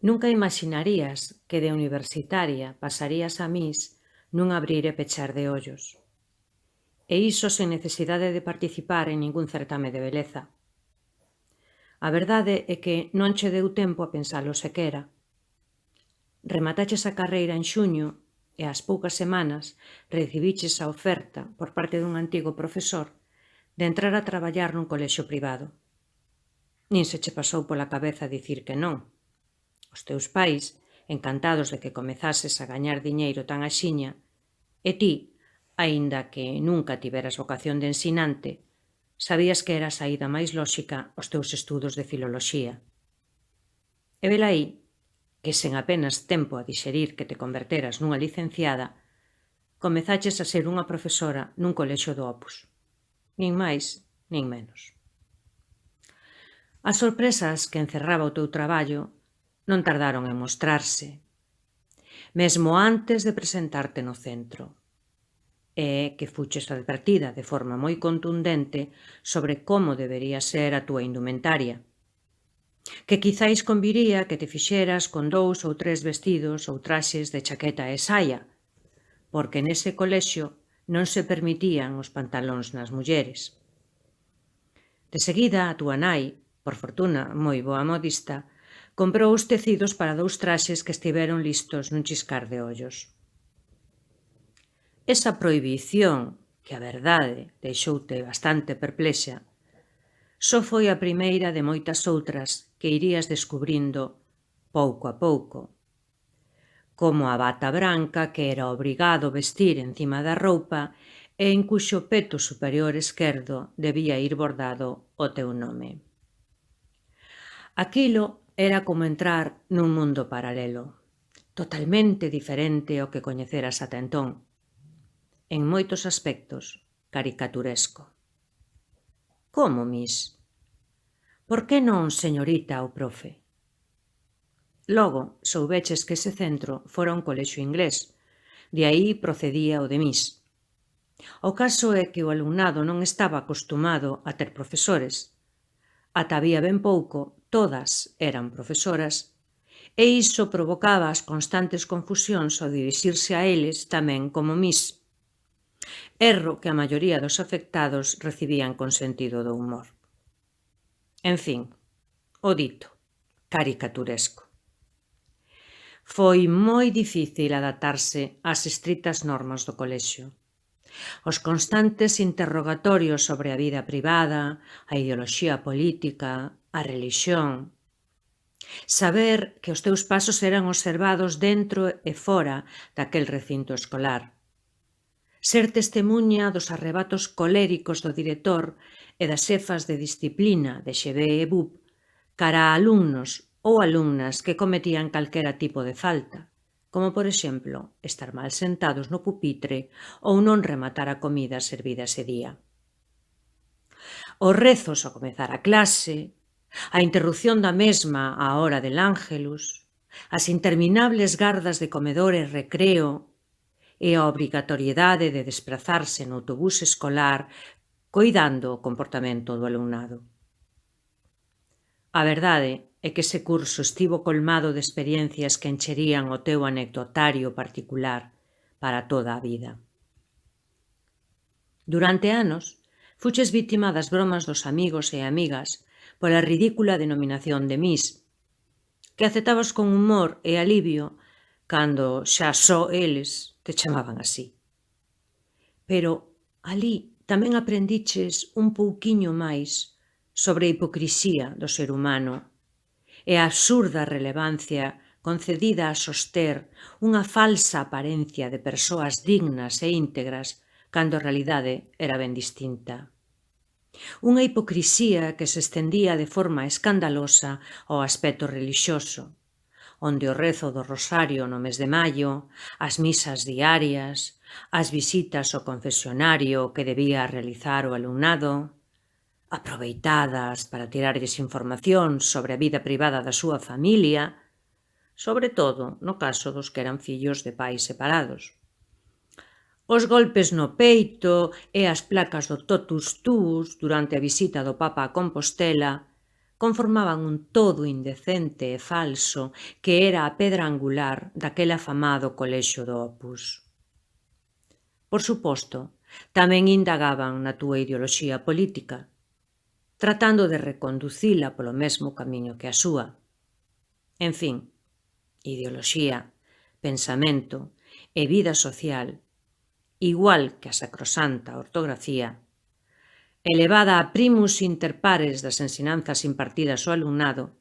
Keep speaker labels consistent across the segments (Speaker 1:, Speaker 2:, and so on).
Speaker 1: Nunca imaxinarías que de universitaria pasarías a Miss nun abrir e pechar de ollos. E iso sen necesidade de participar en ningún certame de beleza. A verdade é que non che deu tempo a pensalo sequera. Remataches a carreira en xuño e ás poucas semanas recibiches a oferta por parte dun antigo profesor de entrar a traballar nun colexio privado. Nin se che pasou pola cabeza dicir que non. Os teus pais, encantados de que comezases a gañar diñeiro tan axiña, e ti, aínda que nunca tiveras vocación de ensinante, sabías que era a saída máis lóxica os teus estudos de filoloxía. E velaí que sen apenas tempo a dixerir que te converteras nunha licenciada, comezaches a ser unha profesora nun colexio do Opus. Nin máis, nin menos. As sorpresas que encerraba o teu traballo non tardaron en mostrarse, mesmo antes de presentarte no centro. É que fuches advertida de forma moi contundente sobre como debería ser a túa indumentaria. Que quizáis conviría que te fixeras con 2 ou 3 vestidos ou traxes de chaqueta e saia, porque nese colexio non se permitían os pantalóns nas mulleres. De seguida, a túa nai, por fortuna moi boa modista, comprou os tecidos para 2 traxes que estiveron listos nun chiscar de ollos. Esa prohibición, que a verdade deixoute bastante perplexa, só foi a primeira de moitas outras que irías descubrindo pouco a pouco, como a bata branca que era obrigado vestir encima da roupa e en cuxo peto superior esquerdo debía ir bordado o teu nome. Aquilo era como entrar nun mundo paralelo, totalmente diferente ao que coñeceras ata entón, en moitos aspectos caricaturesco. Como, Miss? Por que non señorita ou profe? Logo, soubeches que ese centro fora un colexio inglés, de aí procedía o de Miss. O caso é que o alumnado non estaba acostumado a ter profesores. Ata había ben pouco, todas eran profesoras, e iso provocaba as constantes confusións ao dirixirse a eles tamén como Miss. Erro que a maioría dos afectados recibían con sentido do humor. En fin, o dito, caricaturesco. Foi moi difícil adaptarse ás estritas normas do colexio. Os constantes interrogatorios sobre a vida privada, a ideoloxía política, a relixión. Saber que os teus pasos eran observados dentro e fora daquel recinto escolar. Ser testemuña dos arrebatos coléricos do director e das xefas de disciplina de XB e BUP cara a alumnos ou alumnas que cometían calquera tipo de falta, como, por exemplo, estar mal sentados no pupitre ou non rematar a comida servida ese día. Os rezos ao comezar a clase, a interrupción da mesma á hora del Ángelus, as interminables gardas de comedor e recreo e a obrigatoriedade de desprazarse no autobús escolar coidando o comportamento do alumnado. A verdade é que ese curso estivo colmado de experiencias que encherían o teu anecdotario particular para toda a vida. Durante anos, fuches vítima das bromas dos amigos e amigas pola ridícula denominación de Miss, que aceptabas con humor e alivio cando xa só eles te chamaban así. Pero alí tamén aprendiches un pouquiño máis sobre a hipocrisía do ser humano e a absurda relevancia concedida a soster unha falsa aparencia de persoas dignas e íntegras cando a realidade era ben distinta. Unha hipocrisía que se estendía de forma escandalosa ao aspecto relixioso, onde o rezo do rosario no mes de maio, as misas diarias, as visitas ao confesionario que debía realizar o alumnado, aproveitadas para tirarlles información sobre a vida privada da súa familia, sobre todo no caso dos que eran fillos de pais separados. Os golpes no peito e as placas do totus tuus durante a visita do Papa a Compostela conformaban un todo indecente e falso que era a pedra angular daquele afamado colexio do Opus. Por suposto, tamén indagaban na túa ideoloxía política, tratando de reconducila polo mesmo camiño que a súa. En fin, ideoloxía, pensamento e vida social, igual que a sacrosanta ortografía, elevada a primus inter pares das ensinanzas impartidas ao alumnado,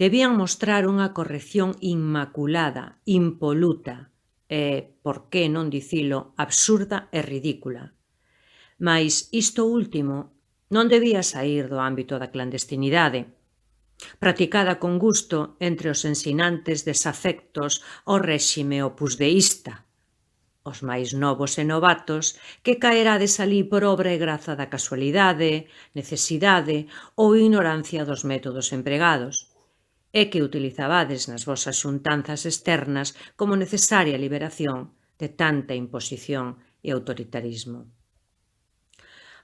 Speaker 1: debían mostrar unha corrección inmaculada, impoluta e, por que non dicilo, absurda e ridícula. Mais isto último non debía saír do ámbito da clandestinidade, practicada con gusto entre os ensinantes desafectos ao réxime opusdeísta, os máis novos e novatos que caerades alí por obra e graza da casualidade, necesidade ou ignorancia dos métodos empregados, e que utilizabades nas vosas xuntanzas externas como necesaria liberación de tanta imposición e autoritarismo.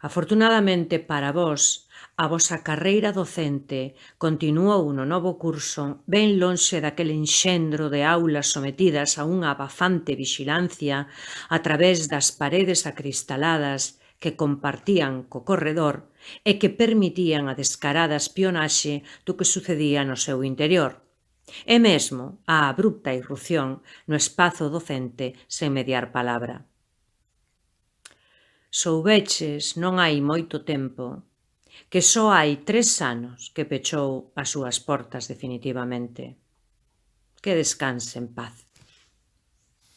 Speaker 1: Afortunadamente para vós, a vosa carreira docente continuou no novo curso ben lonxe daquele enxendro de aulas sometidas a unha abafante vixilancia a través das paredes acristaladas que compartían co corredor e que permitían a descarada espionaxe do que sucedía no seu interior, e mesmo a abrupta irrupción no espazo docente sen mediar palabra. Soubeches non hai moito tempo que só hai 3 anos que pechou as súas portas definitivamente. Que descanse en paz.